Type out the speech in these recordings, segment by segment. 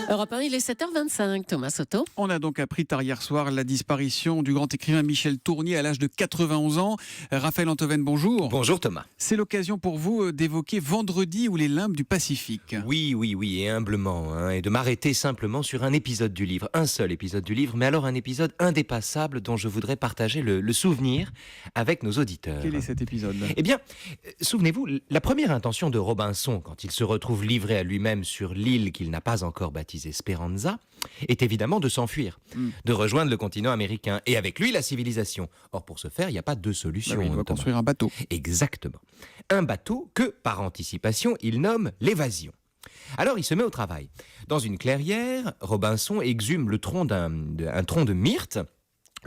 Europe 1, il est 7h25, Thomas Soto. On a donc appris tard hier soir la disparition du grand écrivain Michel Tournier à l'âge de 91 ans. Raphaël Antoven, bonjour. Bonjour Thomas. C'est l'occasion pour vous d'évoquer Vendredi ou les limbes du Pacifique. Oui, et humblement, et de m'arrêter simplement sur un épisode du livre, un seul épisode du livre, mais alors un épisode indépassable dont je voudrais partager le souvenir avec nos auditeurs. Quel est cet épisode ? Eh bien, souvenez-vous, la première intention de Robinson, quand il se retrouve livré à lui-même sur l'île qu'il n'a pas encore baptisée Speranza, est évidemment de s'enfuir, de rejoindre le continent américain, et avec lui la civilisation. Or, pour ce faire, il n'y a pas deux solutions. Il doit Thomas. construire un bateau. Exactement. Un bateau que, par anticipation, il nomme l'évasion. Alors il se met au travail. Dans une clairière, Robinson exhume un tronc de myrte,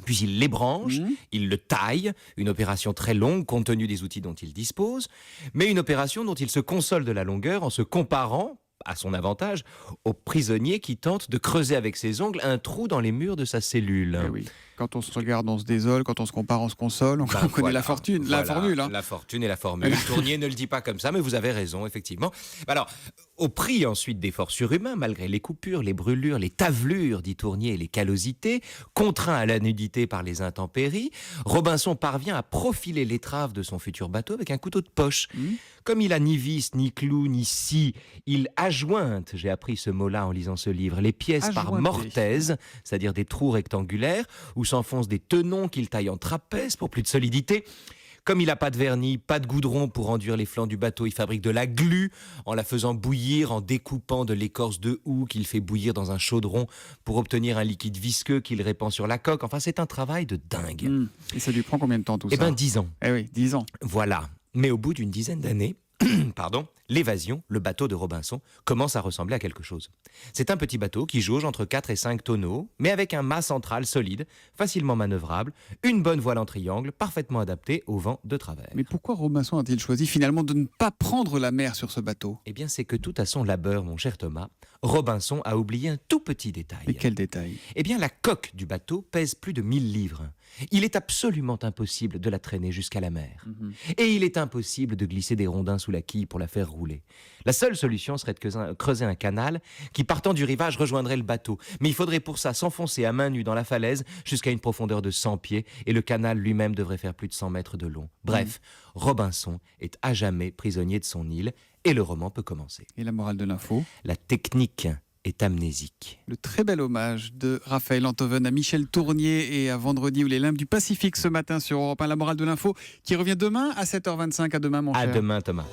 puis il l'ébranche, il le taille, une opération très longue compte tenu des outils dont il dispose, mais une opération dont il se console de la longueur en se comparant, à son avantage, au prisonnier qui tente de creuser avec ses ongles un trou dans les murs de sa cellule. Eh oui. Quand on se regarde, on se désole. Quand on se compare, on se console. On connaît Voilà, la formule. La fortune et la formule. Tournier ne le dit pas comme ça, mais vous avez raison, effectivement. Alors, au prix ensuite d'efforts surhumains, malgré les coupures, les brûlures, les tavelures, dit Tournier, et les callosités, contraint à la nudité par les intempéries, Robinson parvient à profiler l'étrave de son futur bateau avec un couteau de poche. Comme il a ni vis, ni clou, ni scie, il ajointe, j'ai appris ce mot-là en lisant ce livre, les pièces par mortaise, c'est-à-dire des trous rectangulaires, où s'enfoncent des tenons qu'il taille en trapèze pour plus de solidité. Comme il n'a pas de vernis, pas de goudron pour enduire les flancs du bateau, il fabrique de la glu en la faisant bouillir, en découpant de l'écorce de houx qu'il fait bouillir dans un chaudron pour obtenir un liquide visqueux qu'il répand sur la coque. Enfin, c'est un travail de dingue. Et ça lui prend combien de temps tout ça ? 10 ans. Eh oui, 10 ans. Voilà. Mais au bout d'une dizaine d'années, l'évasion, le bateau de Robinson, commence à ressembler à quelque chose. C'est un petit bateau qui jauge entre 4 et 5 tonneaux, mais avec un mât central solide, facilement manœuvrable, une bonne voile en triangle, parfaitement adaptée au vent de travers. Mais pourquoi Robinson a-t-il choisi finalement de ne pas prendre la mer sur ce bateau ? Eh bien, c'est que tout à son labeur, mon cher Thomas, Robinson a oublié un tout petit détail. Et quel détail ? Eh bien, la coque du bateau pèse plus de 1000 livres. Il est absolument impossible de la traîner jusqu'à la mer. Et il est impossible de glisser des rondins sous la quille pour la faire rouler. La seule solution serait de creuser un canal qui, partant du rivage, rejoindrait le bateau. Mais il faudrait pour ça s'enfoncer à main nue dans la falaise jusqu'à une profondeur de 100 pieds, et le canal lui-même devrait faire plus de 100 mètres de long. Bref, Robinson est à jamais prisonnier de son île, et le roman peut commencer. Et la morale de l'info ? La technique est amnésique. Le très bel hommage de Raphaël Antoven à Michel Tournier et à Vendredi ou les limbes du Pacifique ce matin sur Europe 1. La morale de l'info qui revient demain à 7h25. À demain, mon cher. À demain, Thomas.